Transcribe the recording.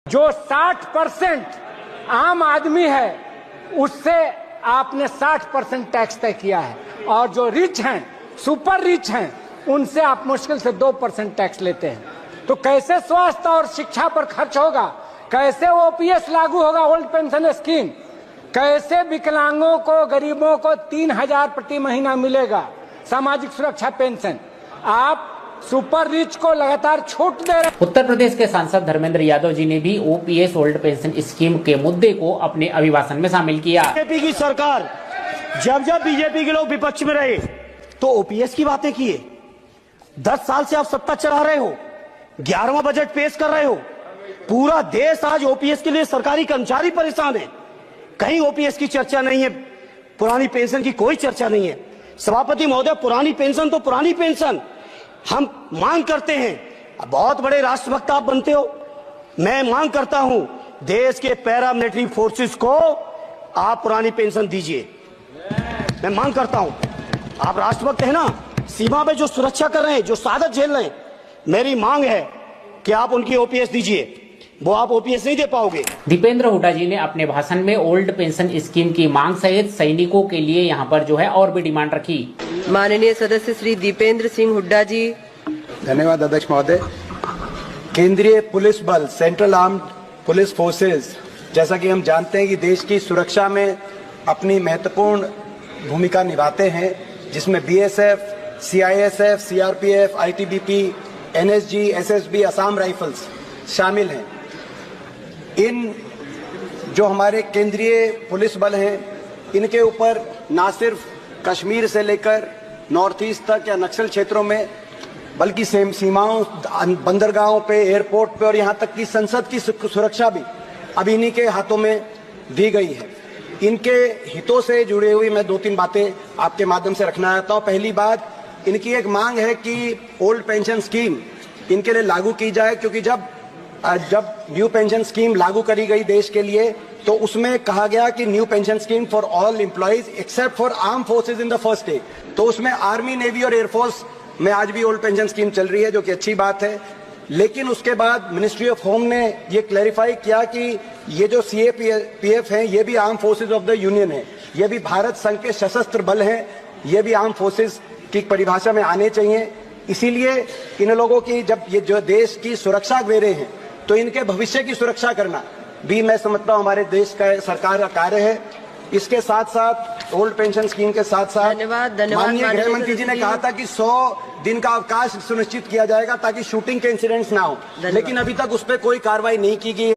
जो 60% आम आदमी है उससे आपने 60% टैक्स तय किया है, और जो रिच हैं, सुपर रिच हैं, उनसे आप मुश्किल से 2% टैक्स लेते हैं। तो कैसे स्वास्थ्य और शिक्षा पर खर्च होगा, कैसे ओपीएस लागू होगा, ओल्ड पेंशन स्कीम, कैसे विकलांगों को, गरीबों को 3,000 प्रति महीना मिलेगा सामाजिक सुरक्षा पेंशन। आप सुपर रिच को लगातार छूट दे रहे। उत्तर प्रदेश के सांसद धर्मेंद्र यादव जी ने भी ओपीएस ओल्ड पेंशन स्कीम के मुद्दे को अपने अभिभाषण में शामिल किया। बीजेपी की सरकार जब बीजेपी के लोग विपक्ष में रहे तो ओपीएस की बातें किए। 10 साल से आप सत्ता चला रहे हो, 11वां बजट पेश कर रहे हो। पूरा देश आज ओपीएस के लिए सरकारी कर्मचारी परेशान है। कहीं ओपीएस की चर्चा नहीं है, पुरानी पेंशन की कोई चर्चा नहीं है। सभापति महोदय, पुरानी पेंशन तो पुरानी पेंशन। हम मांग करते हैं, बहुत बड़े राष्ट्रभक्त आप बनते हो, मैं मांग करता हूं देश के पैरामिलिट्री फोर्सेस को आप पुरानी पेंशन दीजिए। मैं मांग करता हूं, आप राष्ट्रभक्त हैं ना, सीमा पे जो सुरक्षा कर रहे हैं, जो शहादत झेल रहे हैं, मेरी मांग है कि आप उनकी ओपीएस दीजिए। वो आप ओपीएस नहीं दे पाओगे। दीपेंद्र हुड्डा जी ने अपने भाषण में ओल्ड पेंशन स्कीम की मांग सहित सैनिकों के लिए यहां पर जो है और भी डिमांड रखी। माननीय सदस्य श्री दीपेंद्र सिंह हुड्डा जी। धन्यवाद अध्यक्ष महोदय। केंद्रीय पुलिस बल, सेंट्रल आर्म्ड पुलिस फोर्सेस, जैसा कि हम जानते हैं कि देश की सुरक्षा में अपनी महत्वपूर्ण भूमिका निभाते हैं, जिसमें BSF, CISF, CRPF, ITBP, NSG, SSB, Assam rifles शामिल हैं। इन जो हमारे केंद्रीय पुलिस बल हैं, इनके ऊपर ना सिर्फ कश्मीर से लेकर नॉर्थ ईस्ट तक या नक्सल क्षेत्रों में, बल्कि सीमाओं, बंदरगाहों पे, एयरपोर्ट पे और यहाँ तक कि संसद की सुरक्षा भी अब इन्हीं के हाथों में दी गई है। इनके हितों से जुड़ी हुई मैं 2-3 बातें आपके माध्यम से रखना चाहता हूँ। पहली बात, इनकी एक मांग है कि ओल्ड पेंशन स्कीम इनके लिए लागू की जाए, क्योंकि जब न्यू पेंशन स्कीम लागू करी गई देश के लिए तो उसमें कहा गया कि new pension scheme for all employees except for arm forces in the first stage. तो उसमें आर्मी, नेवी और एयरफोर्स में आज भी ओल्ड पेंशन स्कीम चल रही है, जो कि अच्छी बात है। लेकिन उसके बाद मिनिस्ट्री ऑफ होम ने ये क्लैरिफाई किया कि ये जो सीएपीएफ हैं, ये भी arm forces of the union है, ये भी भारत संघ के सशस्त्र बल हैं, ये भी आर्म फोर्सेज की परिभाषा में आने चाहिए। इसीलिए इन लोगों की, जब ये जो देश की सुरक्षा दे रहे हैं, तो इनके भविष्य की सुरक्षा करना भी मैं समझता हूँ हमारे देश का, सरकार का कार्य है। इसके साथ साथ ओल्ड पेंशन स्कीम के साथ साथ माननीय गृह मंत्री जी ने कहा था कि 100 दिन का अवकाश सुनिश्चित किया जाएगा ताकि शूटिंग के इंसिडेंट्स ना हो, लेकिन अभी तक उस पर कोई कार्रवाई नहीं की गई।